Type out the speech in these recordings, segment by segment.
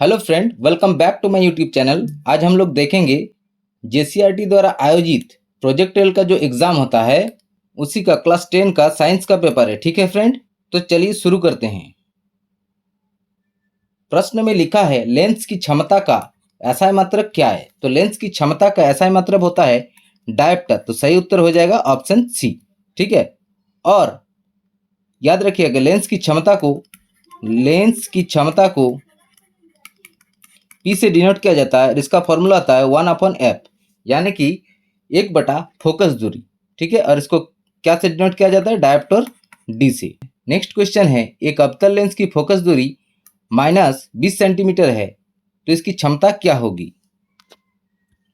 Hello friend, welcome back to my YouTube channel. आज हम लोग देखेंगे जेसीईआरटी द्वारा आयोजित प्रोजेक्ट टेल का जो एग्जाम होता है उसी का क्लास 10 का साइंस का पेपर है। ठीक है फ्रेंड, तो चलिए शुरू करते हैं। प्रश्न में लिखा है लेंस की क्षमता का एसआई मात्रक क्या है। तो लेंस की क्षमता का एसआई मात्रक होता है डायोप्टर। तो सही उत्तर हो जाएगा ऑप्शन सी। ठीक है, और याद रखिएगा लेंस की क्षमता को पी से डिनोट किया जाता है। इसका फॉर्मूला आता है 1/f, यानी कि 1/, फोकस दूरी। ठीक है, और इसको क्या से डिनोट किया जाता है? डायोप्टर डी से। नेक्स्ट क्वेश्चन है, एक अवतल लेंस की फोकस दूरी -20 सेंटीमीटर है, तो इसकी क्षमता क्या होगी?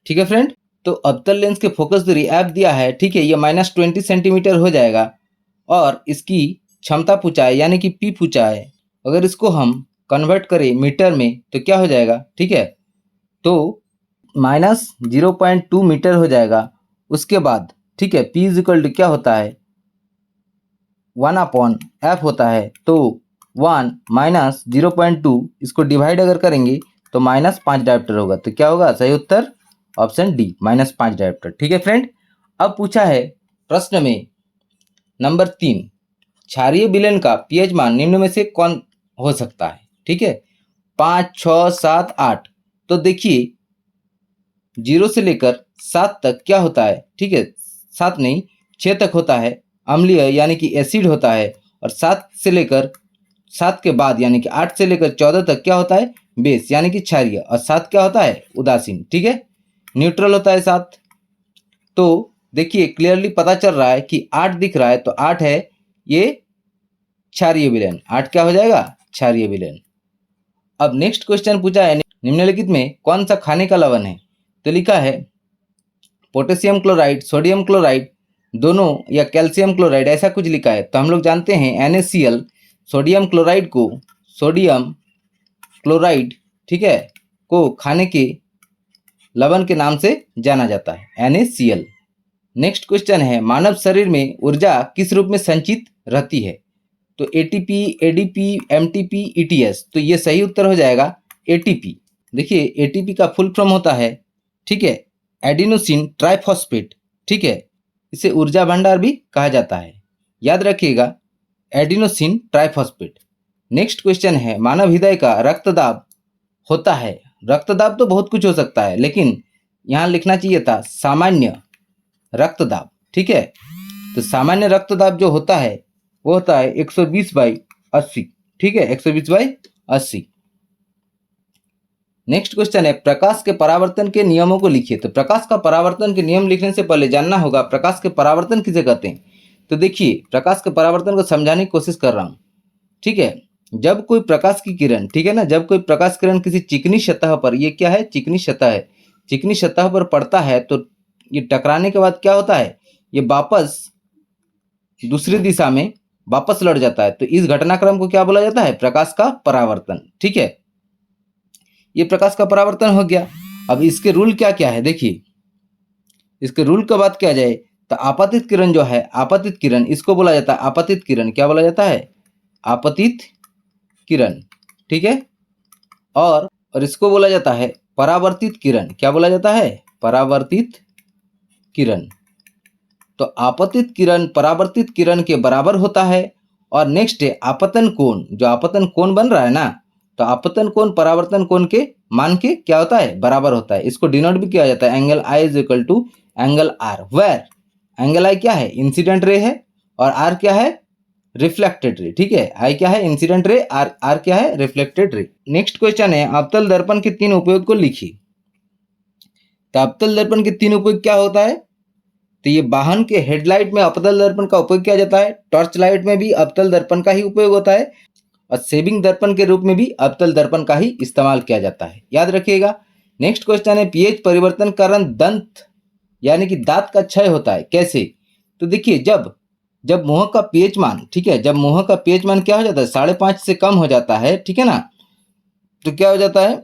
ठीक है फ्रेंड, तो अवतल लेंस के फोकस दूरी एफ दिया है। ठीक है, ये -20 सेंटीमीटर हो जाएगा, और इसकी क्षमता पूछा है यानी कि पी पूछा है। अगर इसको हम कन्वर्ट करें मीटर में तो क्या हो जाएगा? ठीक है, तो -0.2 मीटर हो जाएगा। उसके बाद ठीक है, P इक्वल टू क्या होता है? 1/f होता है। तो 1 - 0.2 इसको डिवाइड अगर करेंगे तो -5 डायोप्टर होगा। तो क्या होगा? सही उत्तर ऑप्शन डी, -5 डायोप्टर। ठीक है फ्रेंड, अब पूछा है प्रश्न में नंबर 3, क्षारीय विलयन का पीएच मान निम्न में से कौन हो सकता है? ठीक है, 5, 6, 7, 8। तो देखिए 0 से लेकर 7 तक क्या होता है? ठीक है, 7 नहीं 6 तक होता है अम्लीय यानी कि एसिड होता है, और 7 के बाद यानी कि 8 से लेकर 14 तक क्या होता है? बेस यानी कि क्षारीय, और 7 क्या होता है? उदासीन। ठीक है, न्यूट्रल होता है 7। तो देखिए क्लियरली पता चल रहा है कि 8 दिख रहा है, तो 8 है ये क्षारीय विलयन। 8 क्या हो जाएगा? क्षारीय विलयन। अब नेक्स्ट क्वेश्चन पूछा है निम्नलिखित में कौन सा खाने का लवण है? तो लिखा है पोटेशियम क्लोराइड, सोडियम क्लोराइड दोनों, या कैल्शियम क्लोराइड, ऐसा कुछ लिखा है। तो हम लोग जानते हैं NaCl सोडियम क्लोराइड ठीक है को खाने के लवण के नाम से जाना जाता है, NaCl। नेक्स्ट क्वेश्चन है, मानव शरीर में ऊर्जा किस रूप में संचित रहती है? तो ATP, ADP, MTP, ETS। तो ये सही उत्तर हो जाएगा ATP। देखिए ATP का फुल फॉर्म होता है, ठीक है, एडिनोसिन ट्राइफॉस्फेट। ठीक है, इसे ऊर्जा भंडार भी कहा जाता है, याद रखिएगा एडिनोसिन ट्राइफॉस्फेट। नेक्स्ट क्वेश्चन है, मानव हृदय का रक्तदाब होता है। रक्तदाब तो बहुत कुछ हो सकता है, लेकिन यहाँ लिखना चाहिए था सामान्य रक्तदाब। ठीक है, तो सामान्य रक्तदाब जो होता है वो होता है 120/80। ठीक है, 120/80। नेक्स्ट क्वेश्चन है, प्रकाश के परावर्तन के नियमों को लिखिए। तो प्रकाश का परावर्तन के नियम लिखने से पहले जानना होगा प्रकाश के परावर्तन किसे कहते हैं। तो देखिए प्रकाश के परावर्तन को समझाने की कोशिश कर रहा हूं। ठीक है, जब कोई प्रकाश की किरण, ठीक है ना, जब कोई प्रकाश किरण किसी चिकनी सतह पर, ये क्या है? चिकनी सतह है, चिकनी सतह पर पड़ता है, तो ये टकराने के बाद क्या होता है? ये वापस दूसरी दिशा में वापस लौट जाता है। तो इस घटनाक्रम को क्या बोला जाता है? प्रकाश का परावर्तन। ठीक है, ये प्रकाश का परावर्तन हो गया। अब इसके रूल क्या क्या है? देखिए इसके रूल का बात किया जाए तो आपतित किरण जो है, आपतित किरण, इसको बोला जाता है आपतित किरण। क्या बोला जाता है? आपतित किरण। ठीक है, और इसको बोला जाता है परावर्तित किरण। क्या बोला जाता है? परावर्तित किरण। तो आपतित किरण परावर्तित किरण के बराबर होता है। और नेक्स्ट है आपतन कोण। जो आपतन कोण बन रहा है ना, तो आपतन कोण परावर्तन कोण के मान के क्या होता है? बराबर होता है। इसको डिनोट भी किया जाता है angle I is equal to angle R, where angle I क्या है? इंसिडेंट रे है, और R क्या है? Reflected ray. ठीक है, I क्या है? इंसिडेंट रे, R क्या है? Reflected ray. नेक्स्ट क्वेश्चन है, अवतल दर्पण के 3 उपयोग को लिखिए। तो अवतल दर्पण के 3 उपयोग क्या होता है? तो ये वाहन के हेडलाइट में अवतल दर्पण का उपयोग किया जाता है, टॉर्च लाइट में भी अवतल दर्पण का ही उपयोग होता है, और सेविंग दर्पण के रूप में भी अवतल दर्पण का ही इस्तेमाल किया जाता है, याद रखिएगा। नेक्स्ट क्वेश्चन है, पीएच परिवर्तन के कारण दंत यानी कि दांत का क्षय होता है, कैसे? तो देखिए जब मुंह का पीएच मान, ठीक है, जब मुंह का पीएच मान क्या हो जाता है? 5.5 से कम हो जाता है, ठीक है ना, तो क्या हो जाता है?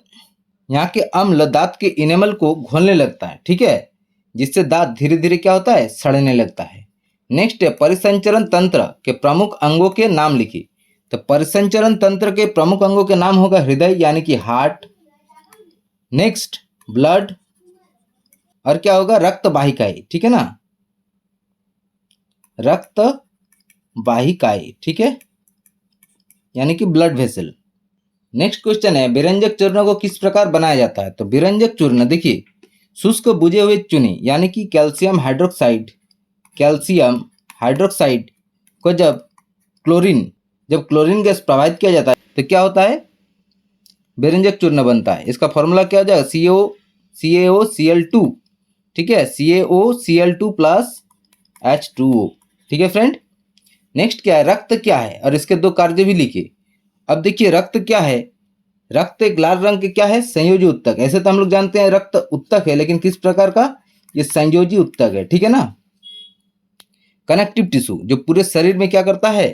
यहाँ के अम्ल दांत के इनेमल को घोलने लगता है, ठीक है, जिससे दांत धीरे धीरे क्या होता है? सड़ने लगता है। नेक्स्ट है, परिसंचरण तंत्र के प्रमुख अंगों के नाम लिखिए। तो परिसंचरण तंत्र के प्रमुख अंगों के नाम होगा हृदय यानी कि हार्ट, नेक्स्ट ब्लड, और क्या होगा, रक्त वाहिकाएं, ठीक है ना, रक्त वाहिकाएं, ठीक है, यानी कि ब्लड वेसल। नेक्स्ट क्वेश्चन है, विरंजक चूर्ण को किस प्रकार बनाया जाता है? तो विरंजक चूर्ण देखिए, शुष्क बुझे हुए चूने यानी कि कैल्शियम हाइड्रोक्साइड को जब क्लोरीन गैस प्रवाहित किया जाता है तो क्या होता है, विरंजक चूर्ण बनता है। इसका फॉर्मूला क्या हो जाएगा, CaOCl2, ठीक है, CaOCl2 प्लस H2O, ठीक है फ्रेंड। नेक्स्ट क्या है, रक्त क्या है, और इसके दो कार्य भी लिखिए। अब देखिए रक्त क्या है, रक्त एक लाल रंग के क्या है, संयोजी उत्तक। ऐसे तो हम लोग जानते हैं रक्त उत्तक है, लेकिन किस प्रकार का, ये संयोजी उत्तक है, ठीक है ना। कनेक्टिव टिश्यू जो पूरे शरीर में क्या करता है,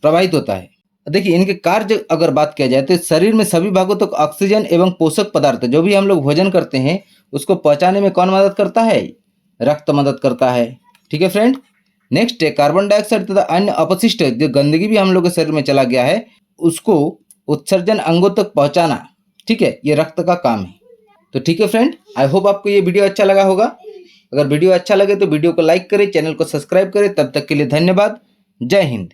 प्रवाहित होता है। देखिए इनके कार्य अगर बात किया जाए तो शरीर में सभी भागों तक ऑक्सीजन एवं पोषक पदार्थ जो भी हम लोग भोजन करते हैं उसको पहुंचाने में कौन मदद करता है, रक्त मदद करता है, ठीक है फ्रेंड। नेक्स्ट है, कार्बन डाइऑक्साइड तथा अन्य अपशिष्ट जो गंदगी भी हम लोग के शरीर में चला गया है उसको उत्सर्जन अंगों तक पहुंचाना, ठीक है, ये रक्त का काम है। तो ठीक है फ्रेंड, आई होप आपको ये वीडियो अच्छा लगा होगा। अगर वीडियो अच्छा लगे तो वीडियो को लाइक करें, चैनल को सब्सक्राइब करें। तब तक के लिए धन्यवाद। जय हिंद।